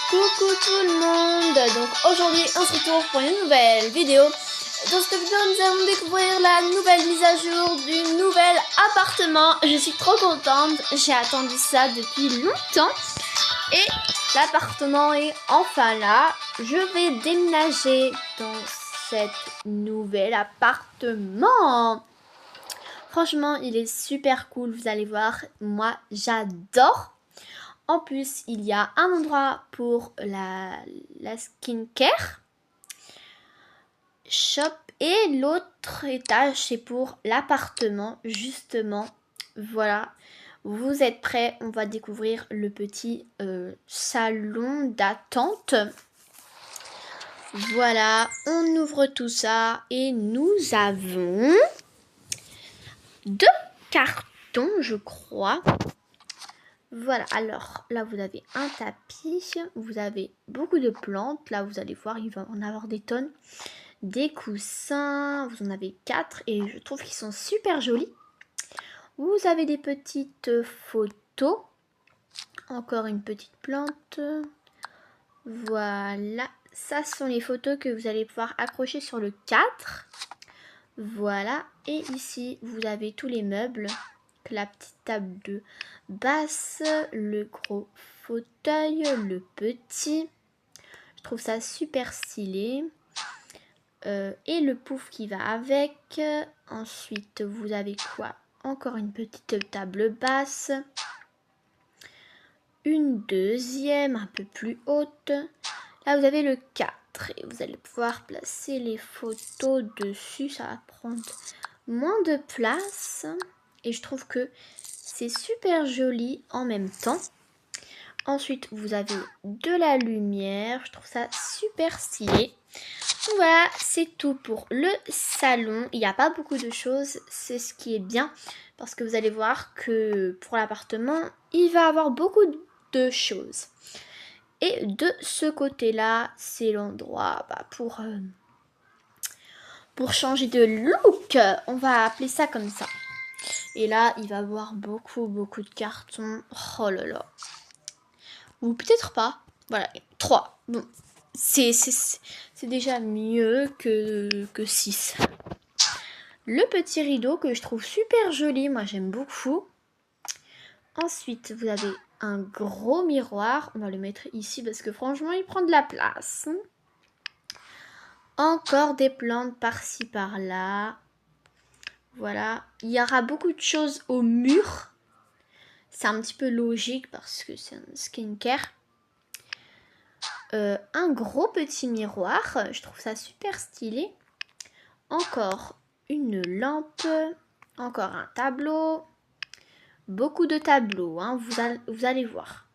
Coucou tout le monde. Donc aujourd'hui on se retrouve pour une nouvelle vidéo. Dans cette vidéo nous allons découvrir la nouvelle mise à jour du nouvel appartement. Je suis trop contente, j'ai attendu ça depuis longtemps. Et l'appartement est enfin là. Je vais déménager dans cet nouvel appartement. Franchement il est super cool, vous allez voir, moi j'adore. En plus, il y a un endroit pour la skincare shop et l'autre étage, c'est pour l'appartement, justement. Voilà, vous êtes prêts? On va découvrir le petit salon d'attente. Voilà, on ouvre tout ça et nous avons 2 cartons, je crois. Voilà, alors là vous avez un tapis, vous avez beaucoup de plantes, là vous allez voir il va en avoir des tonnes, des coussins, vous en avez 4 et je trouve qu'ils sont super jolis. Vous avez des petites photos, encore une petite plante, voilà, ça sont les photos que vous allez pouvoir accrocher sur le 4, voilà, et ici vous avez tous les meubles. La petite table de basse, le gros fauteuil, le petit. Je trouve ça super stylé. Et le pouf qui va avec. Ensuite, vous avez quoi? Encore une petite table basse. Une deuxième, un peu plus haute. Là, vous avez le 4. Et vous allez pouvoir placer les photos dessus. Ça va prendre moins de place. Et je trouve que c'est super joli en même temps. Ensuite, vous avez de la lumière. Je trouve ça super stylé. Voilà, c'est tout pour le salon. Il n'y a pas beaucoup de choses. C'est ce qui est bien. Parce que vous allez voir que pour l'appartement, il va avoir beaucoup de choses. Et de ce côté-là, c'est l'endroit pour changer de look. On va appeler ça comme ça. Et là, il va y avoir beaucoup de cartons. Oh là là. Ou peut-être pas. Voilà, 3. Bon, c'est déjà mieux que 6. Le petit rideau que je trouve super joli. Moi, j'aime beaucoup. Ensuite, vous avez un gros miroir. On va le mettre ici parce que franchement, il prend de la place. Encore des plantes par-ci, par-là. Voilà, il y aura beaucoup de choses au mur. C'est un petit peu logique parce que c'est un skincare. Un gros petit miroir, je trouve ça super stylé. Encore une lampe, encore un tableau. Beaucoup de tableaux, hein, vous allez voir.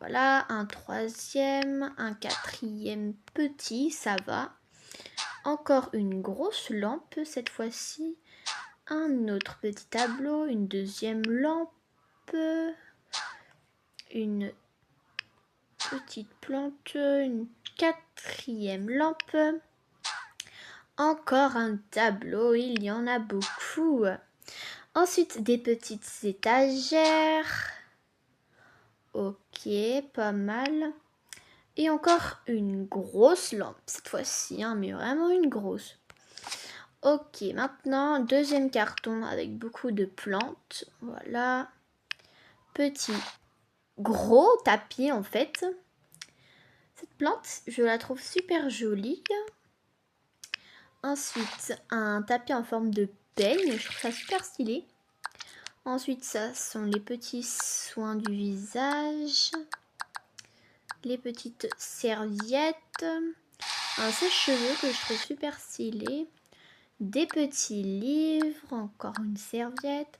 Voilà, un troisième, un quatrième petit, ça va. Encore une grosse lampe cette fois-ci. Un autre petit tableau, une deuxième lampe, une petite plante, une quatrième lampe, encore un tableau, il y en a beaucoup. Ensuite, des petites étagères. Ok, pas mal. Et encore une grosse lampe cette fois-ci, hein, mais vraiment une grosse. Ok, maintenant, deuxième carton avec beaucoup de plantes. Voilà. Petit, gros tapis en fait. Cette plante, je la trouve super jolie. Ensuite, un tapis en forme de peigne. Je trouve ça super stylé. Ensuite, ça sont les petits soins du visage. Les petites serviettes. Un sèche-cheveux que je trouve super stylé. Des petits livres, encore une serviette.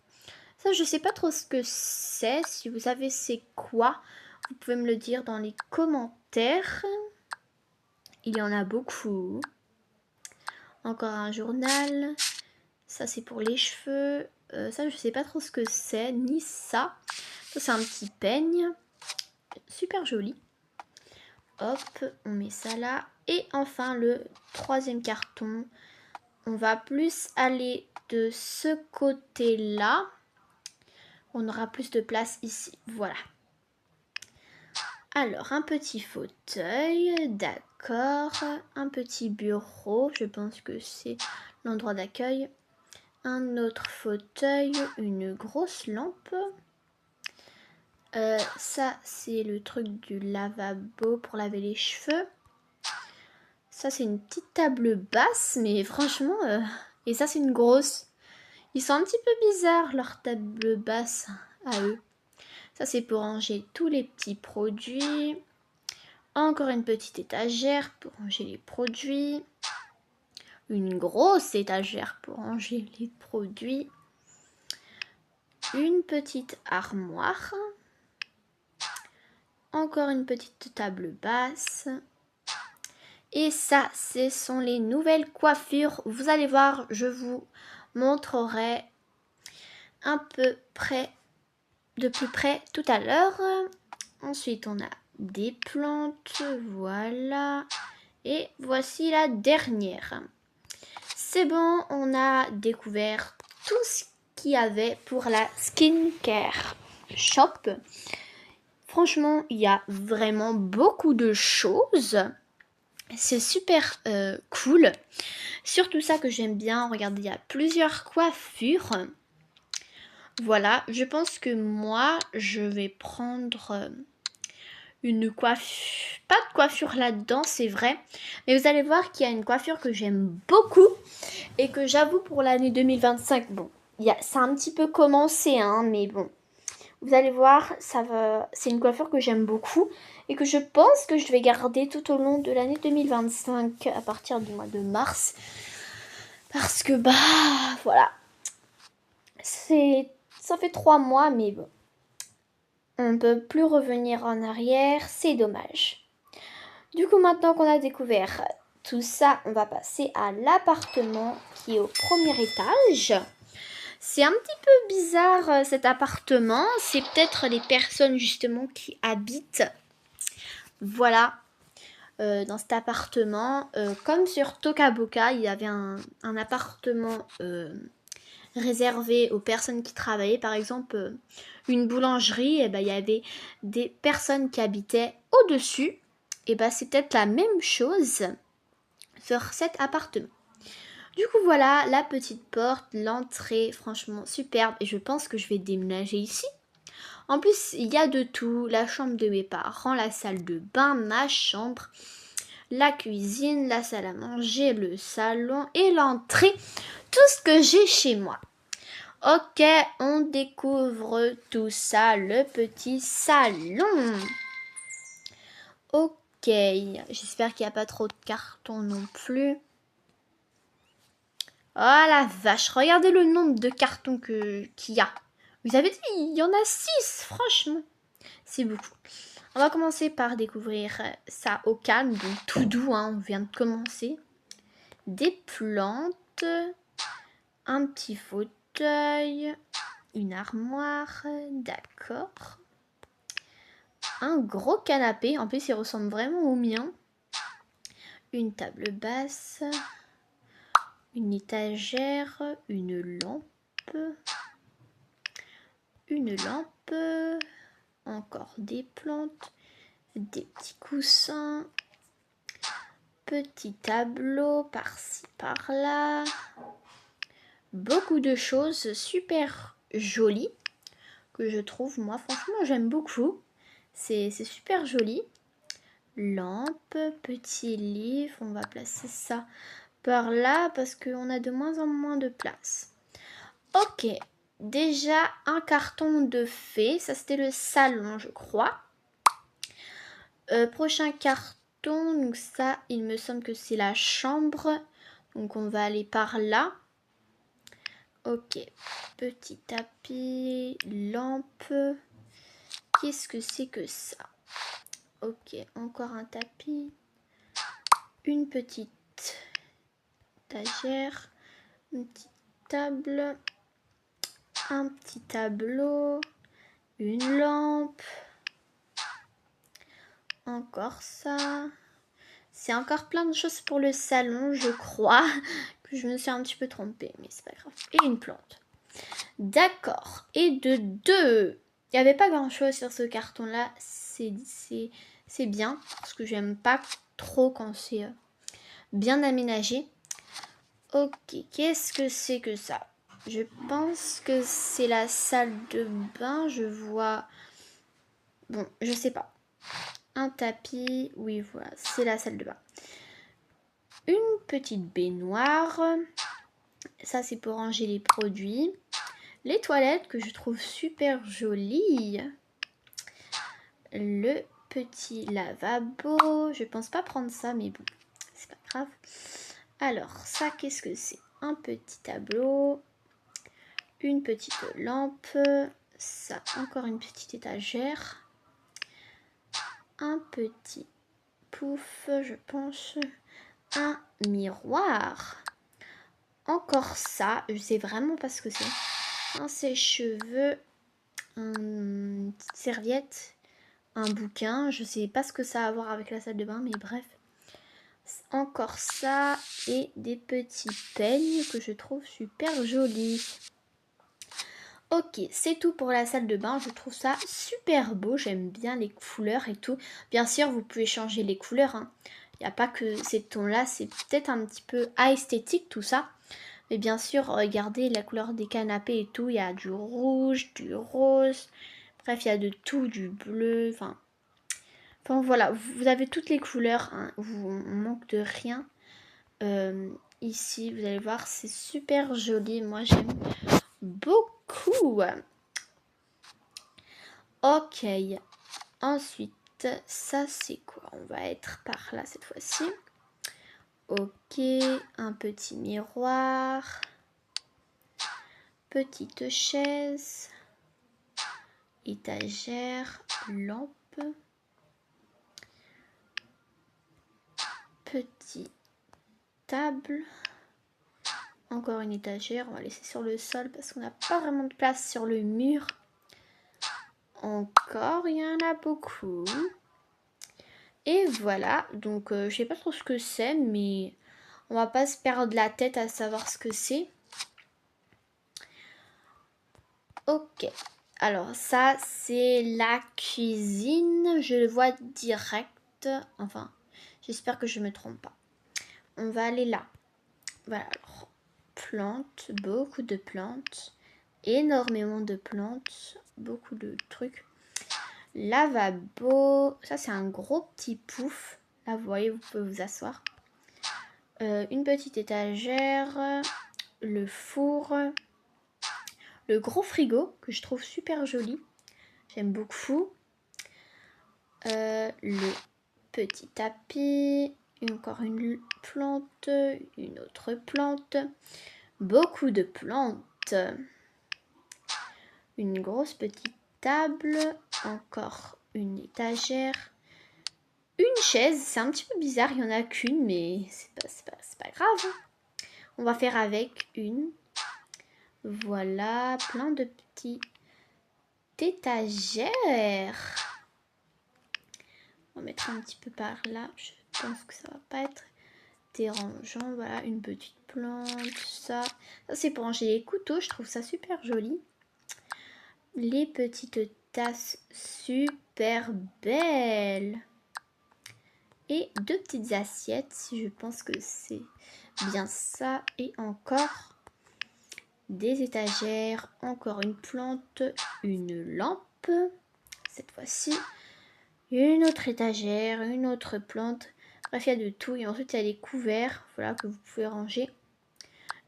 Ça, je sais pas trop ce que c'est. Si vous savez c'est quoi, vous pouvez me le dire dans les commentaires. Il y en a beaucoup. Encore un journal. Ça, c'est pour les cheveux. Ça, je sais pas trop ce que c'est, ni ça. Ça, c'est un petit peigne. Super joli. Hop, on met ça là. Et enfin, le troisième carton. On va plus aller de ce côté-là. On aura plus de place ici. Voilà. Alors, un petit fauteuil, d'accord. Un petit bureau, je pense que c'est l'endroit d'accueil. Un autre fauteuil, une grosse lampe. Ça, c'est le truc du lavabo pour laver les cheveux. Ça, c'est une petite table basse, mais franchement... Et ça, c'est une grosse. Ils sont un petit peu bizarres, leurs tables basses à eux. Ça, c'est pour ranger tous les petits produits. Encore une petite étagère pour ranger les produits. Une grosse étagère pour ranger les produits. Une petite armoire. Encore une petite table basse. Et ça, ce sont les nouvelles coiffures. Vous allez voir, je vous montrerai un peu près, de plus près tout à l'heure. Ensuite, on a des plantes, voilà. Et voici la dernière. C'est bon, on a découvert tout ce qu'il y avait pour la skincare shop. Franchement, il y a vraiment beaucoup de choses. C'est super cool. Surtout ça que j'aime bien. Regardez, il y a plusieurs coiffures. Voilà, je pense que moi, je vais prendre une coiffure. Pas de coiffure là-dedans, c'est vrai. Mais vous allez voir qu'il y a une coiffure que j'aime beaucoup. Et que j'avoue pour l'année 2025, bon, ça a un petit peu commencé, hein, mais bon. Vous allez voir, c'est une coiffure que j'aime beaucoup et que je pense que je vais garder tout au long de l'année 2025 à partir du mois de mars. Parce que, bah, voilà. Ça fait 3 mois, mais bon. On ne peut plus revenir en arrière, c'est dommage. Du coup, maintenant qu'on a découvert tout ça, on va passer à l'appartement qui est au premier étage. C'est un petit peu bizarre cet appartement. C'est peut-être les personnes justement qui habitent. Voilà. Dans cet appartement. Comme sur Tokaboka, il y avait un appartement réservé aux personnes qui travaillaient. Par exemple, une boulangerie, et ben, il y avait des personnes qui habitaient au-dessus. Et ben, c'est peut-être la même chose sur cet appartement. Du coup, voilà, la petite porte, l'entrée, franchement superbe. Et je pense que je vais déménager ici. En plus, il y a de tout. La chambre de mes parents, la salle de bain, ma chambre, la cuisine, la salle à manger, le salon et l'entrée. Tout ce que j'ai chez moi. Ok, on découvre tout ça, le petit salon. Ok, j'espère qu'il n'y a pas trop de cartons non plus. Oh la vache, regardez le nombre de cartons qu'il y a. Vous avez dit, il y en a 6, franchement. C'est beaucoup. On va commencer par découvrir ça au calme, donc tout doux, hein, on vient de commencer. Des plantes, un petit fauteuil, une armoire, d'accord. Un gros canapé, en plus il ressemble vraiment au mien. Une table basse, une étagère, une lampe, encore des plantes, des petits coussins, petit tableau par-ci par-là, beaucoup de choses super jolies que je trouve, moi franchement j'aime beaucoup, c'est super joli. Lampe, petit livre, on va placer ça par là parce qu'on a de moins en moins de place. Ok, déjà un carton de fées, ça c'était le salon je crois. Prochain carton, donc ça il me semble que c'est la chambre, donc on va aller par là. Ok, petit tapis, lampe, qu'est-ce que c'est que ça? Ok, encore un tapis, une petite étagère, une petite table, un petit tableau, une lampe, encore ça. C'est encore plein de choses pour le salon, je crois, que je me suis un petit peu trompée, mais c'est pas grave. Et une plante. D'accord. Et de deux. Il n'y avait pas grand chose sur ce carton-là. C'est c'est bien parce que j'aime pas trop quand c'est bien aménagé. Ok, qu'est-ce que c'est que ça? Je pense que c'est la salle de bain. Je vois... Bon, je sais pas. Un tapis. Oui, voilà, c'est la salle de bain. Une petite baignoire. Ça, c'est pour ranger les produits. Les toilettes que je trouve super jolies. Le petit lavabo. Je pense pas prendre ça, mais bon, c'est pas grave. Alors, ça, qu'est-ce que c'est? Un petit tableau. Une petite lampe. Ça, encore une petite étagère. Un petit pouf, je pense. Un miroir. Encore ça, je sais vraiment pas ce que c'est. Un sèche-cheveux. Une petite serviette. Un bouquin. Je sais pas ce que ça a à voir avec la salle de bain, mais bref. Encore ça. Et des petits peignes que je trouve super jolis. Ok, c'est tout pour la salle de bain. Je trouve ça super beau. J'aime bien les couleurs et tout. Bien sûr, vous pouvez changer les couleurs. Il n'y a pas que ces tons-là. C'est peut-être un petit peu esthétique tout ça. Mais bien sûr, regardez la couleur des canapés et tout. Il y a du rouge, du rose. Bref, il y a de tout, du bleu. Enfin voilà, vous avez toutes les couleurs. On manque de rien. Ici, vous allez voir, c'est super joli. Moi, j'aime beaucoup. Ok, ensuite, ça c'est quoi? On va être par là cette fois-ci. Ok, un petit miroir. Petite chaise. Étagère. Lampe. Petite table. Encore une étagère. On va laisser sur le sol parce qu'on n'a pas vraiment de place sur le mur. Encore, il y en a beaucoup. Et voilà, donc je sais pas trop ce que c'est, mais on va pas se perdre la tête à savoir ce que c'est. Ok, alors ça c'est la cuisine, je le vois direct, enfin j'espère que je me trompe pas. On va aller là. Voilà, alors plantes, beaucoup de plantes, énormément de plantes, beaucoup de trucs. Lavabo, ça c'est un gros petit pouf. Là vous voyez, vous pouvez vous asseoir. Une petite étagère, le four, le gros frigo que je trouve super joli. J'aime beaucoup. Le petit tapis, encore une plante, une autre plante. Beaucoup de plantes. Une grosse petite table, encore une étagère. Une chaise, c'est un petit peu bizarre, il n'y en a qu'une, mais c'est pas grave. On va faire avec une. Voilà, plein de petites étagères. On va mettre un petit peu par là. Je pense que ça va pas être dérangeant. Voilà, une petite plante, ça. Ça, c'est pour ranger les couteaux. Je trouve ça super joli. Les petites tasses super belles. Et deux petites assiettes. Je pense que c'est bien ça. Et encore des étagères. Encore une plante. Une lampe. Cette fois-ci. Une autre étagère. Une autre plante. Bref, il y a de tout. Et ensuite, il y a les couverts. Voilà, que vous pouvez ranger.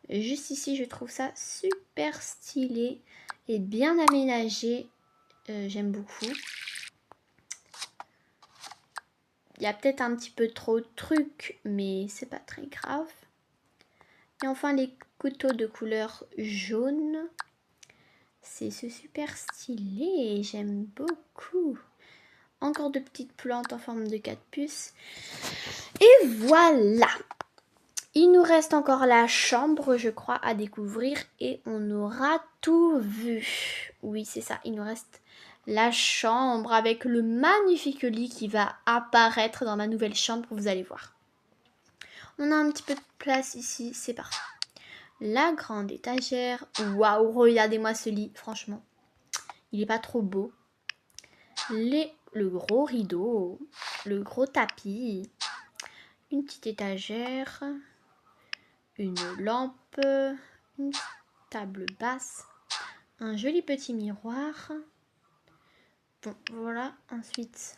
Juste ici, je trouve ça super stylé. Et bien aménagé. J'aime beaucoup. Il y a peut-être un petit peu trop de trucs, mais c'est pas très grave. Et enfin, les couteaux de couleur jaune. C'est super stylé, j'aime beaucoup. Encore de petites plantes en forme de cactus. Et voilà. Il nous reste encore la chambre, je crois, à découvrir. Et on aura tout vu. Oui, c'est ça, il nous reste la chambre avec le magnifique lit qui va apparaître dans ma nouvelle chambre, vous allez voir. On a un petit peu de place ici, c'est parfait. La grande étagère. Waouh, regardez-moi ce lit, franchement. Il est pas trop beau. Les le gros rideau, le gros tapis, une petite étagère, une lampe, une table basse, un joli petit miroir. Bon, voilà. Ensuite,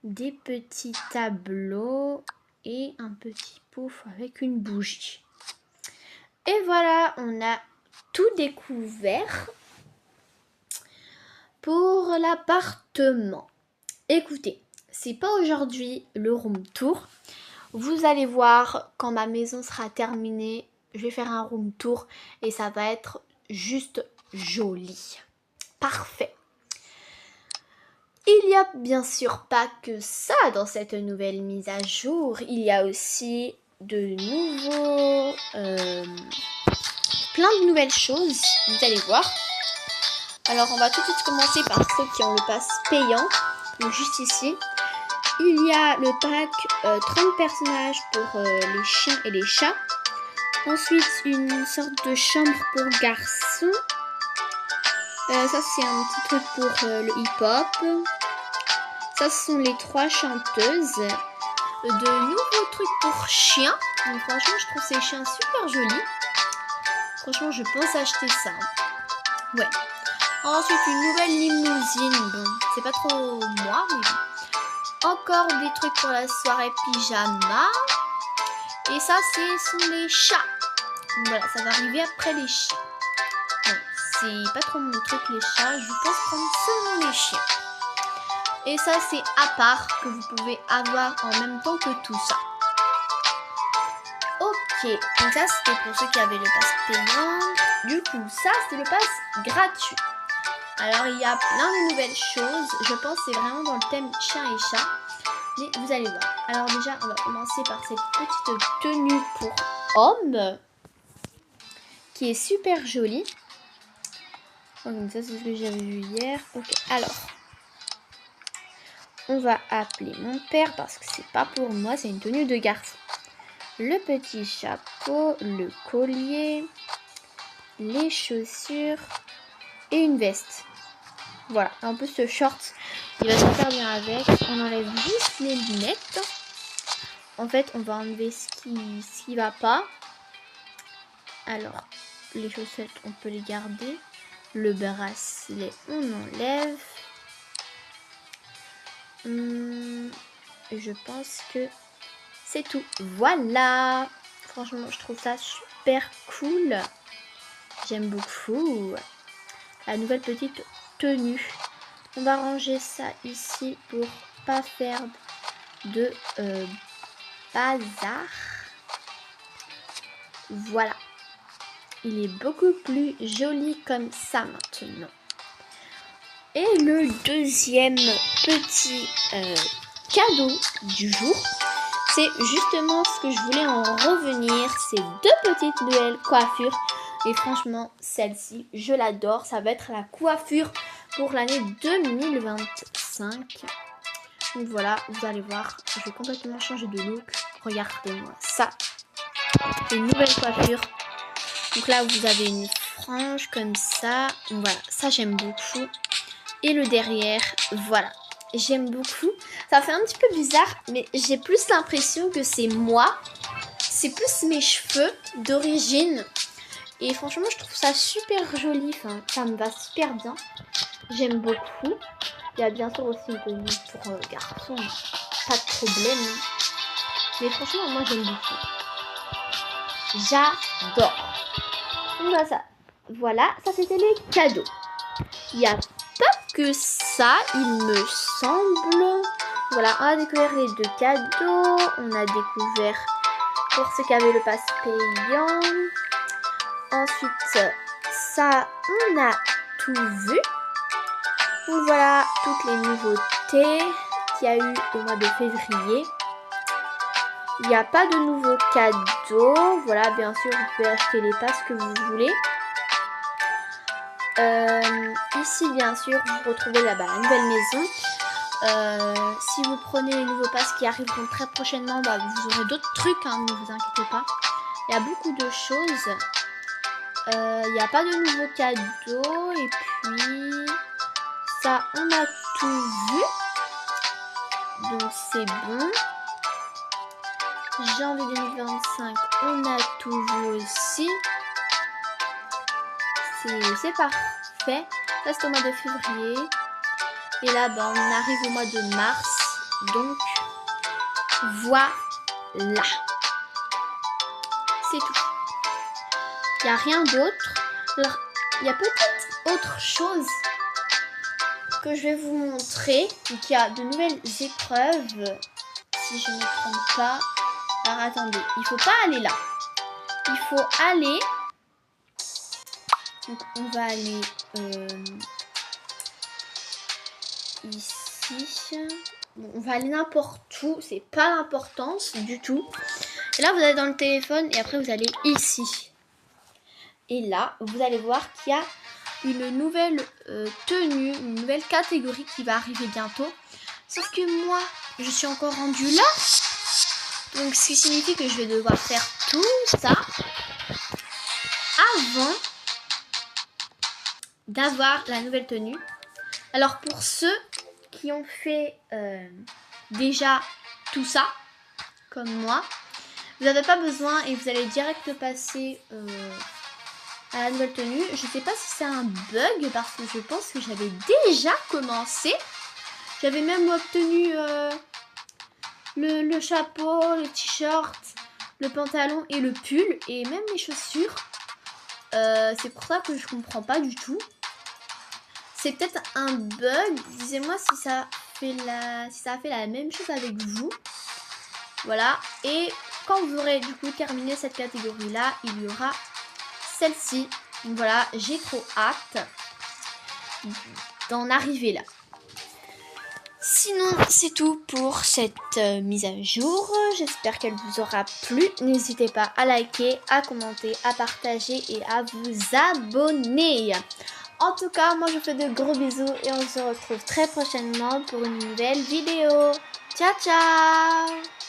des petits tableaux et un petit pouf avec une bougie. Et voilà, on a tout découvert pour l'appartement. Écoutez, c'est pas aujourd'hui le room tour. Vous allez voir quand ma maison sera terminée, je vais faire un room tour et ça va être juste joli. Parfait. Il n'y a bien sûr pas que ça dans cette nouvelle mise à jour. Il y a aussi de nouveaux... plein de nouvelles choses, vous allez voir. Alors on va tout de suite commencer par ceux qui ont le pass payant. Donc juste ici, il y a le pack 30 personnages pour les chiens et les chats. Ensuite une sorte de chambre pour garçons. Ça c'est un petit truc pour le hip-hop. Ça ce sont les 3 chanteuses. De nouveaux trucs pour chiens. Donc, franchement je trouve ces chiens super jolis. Franchement je pense acheter ça. Ouais. Ensuite une nouvelle limousine. Bon c'est pas trop moi mais bon. Encore des trucs pour la soirée pyjama. Et ça sont les chats. Donc, voilà ça va arriver après les chiens. Bon, c'est pas trop mon truc les chats. Je pense prendre seulement les chiens. Et ça c'est à part que vous pouvez avoir en même temps que tout ça. Ok, donc ça c'était pour ceux qui avaient le pass payant. Du coup ça c'est le pass gratuit. Alors il y a plein de nouvelles choses. Je pense que c'est vraiment dans le thème chien et chat. Mais vous allez voir. Alors déjà on va commencer par cette petite tenue pour homme. Qui est super jolie. Donc ça c'est ce que j'avais vu hier. Ok, alors. On va appeler mon père parce que c'est pas pour moi, c'est une tenue de garçon. Le petit chapeau, le collier, les chaussures et une veste. Voilà, en plus ce short, il va super bien avec. On enlève juste les lunettes. En fait, on va enlever ce qui va pas. Alors, les chaussettes, on peut les garder. Le bracelet, on enlève. Je pense que c'est tout. Voilà. Franchement, je trouve ça super cool. J'aime beaucoup. La nouvelle petite tenue. On va ranger ça ici pour pas faire de bazar. Voilà. Il est beaucoup plus joli comme ça maintenant. Et le deuxième petit cadeau du jour, c'est justement ce que je voulais en revenir. Ces 2 petites nouvelles coiffures. Et franchement, celle-ci, je l'adore. Ça va être la coiffure pour l'année 2025. Donc voilà, vous allez voir, je vais complètement changer de look. Regardez-moi ça. Une nouvelle coiffure. Donc là, vous avez une frange comme ça. Donc voilà, ça j'aime beaucoup. Et le derrière, voilà, j'aime beaucoup. Ça fait un petit peu bizarre, mais j'ai plus l'impression que c'est moi. C'est plus mes cheveux d'origine. Et franchement, je trouve ça super joli. Enfin, ça me va super bien. J'aime beaucoup. Il y a bien sûr aussi une tenue pour garçon. Pas de problème. Mais franchement, moi, j'aime beaucoup. J'adore. Donc voilà ça. Voilà, ça c'était les cadeaux. Il n'y a pas que ça, il me semble. Voilà, on a découvert les 2 cadeaux. On a découvert pour ceux qui avaient le pass payant. Ensuite, ça, on a tout vu. Donc voilà, toutes les nouveautés qu'il y a eu au mois de février. Il n'y a pas de nouveaux cadeaux. Voilà, bien sûr, vous pouvez acheter les passes que vous voulez. Ici, bien sûr, vous retrouvez là-bas la nouvelle maison. Si vous prenez les nouveaux passes qui arriveront très prochainement, bah, vous aurez d'autres trucs, hein, ne vous inquiétez pas. Il y a beaucoup de choses. Il n'y a pas de nouveaux cadeaux. Et puis, ça, on a tout vu. Donc c'est bon. Janvier 2025, on a tout vu aussi. C'est parfait. Ça c'est au mois de février. Et là, ben, on arrive au mois de mars. Donc, voilà. C'est tout. Il n'y a rien d'autre. Alors, il y a peut-être autre chose que je vais vous montrer. Donc, il y a de nouvelles épreuves. Si je ne me trompe pas. Alors, attendez. Il ne faut pas aller là. Il faut aller... Donc, on va aller ici. Bon, on va aller n'importe où. C'est pas l'importance du tout. Et là, vous allez dans le téléphone et après, vous allez ici. Et là, vous allez voir qu'il y a une nouvelle tenue, une nouvelle catégorie qui va arriver bientôt. Sauf que moi, je suis encore rendue là. Donc, ce qui signifie que je vais devoir faire tout ça avant d'avoir la nouvelle tenue. Alors, pour ceux qui ont fait déjà tout ça, comme moi, vous n'avez pas besoin et vous allez direct passer à la nouvelle tenue. Je ne sais pas si c'est un bug parce que je pense que j'avais déjà commencé. J'avais même obtenu le chapeau, le t-shirt, le pantalon et le pull et même les chaussures. C'est pour ça que je comprends pas du tout. C'est peut-être un bug. Disez-moi si ça a fait la même chose avec vous. Voilà. Et quand vous aurez du coup terminé cette catégorie-là, il y aura celle-ci. Donc voilà, j'ai trop hâte d'en arriver là. Sinon, c'est tout pour cette mise à jour. J'espère qu'elle vous aura plu. N'hésitez pas à liker, à commenter, à partager et à vous abonner. En tout cas, moi je vous fais de gros bisous et on se retrouve très prochainement pour une nouvelle vidéo. Ciao, ciao!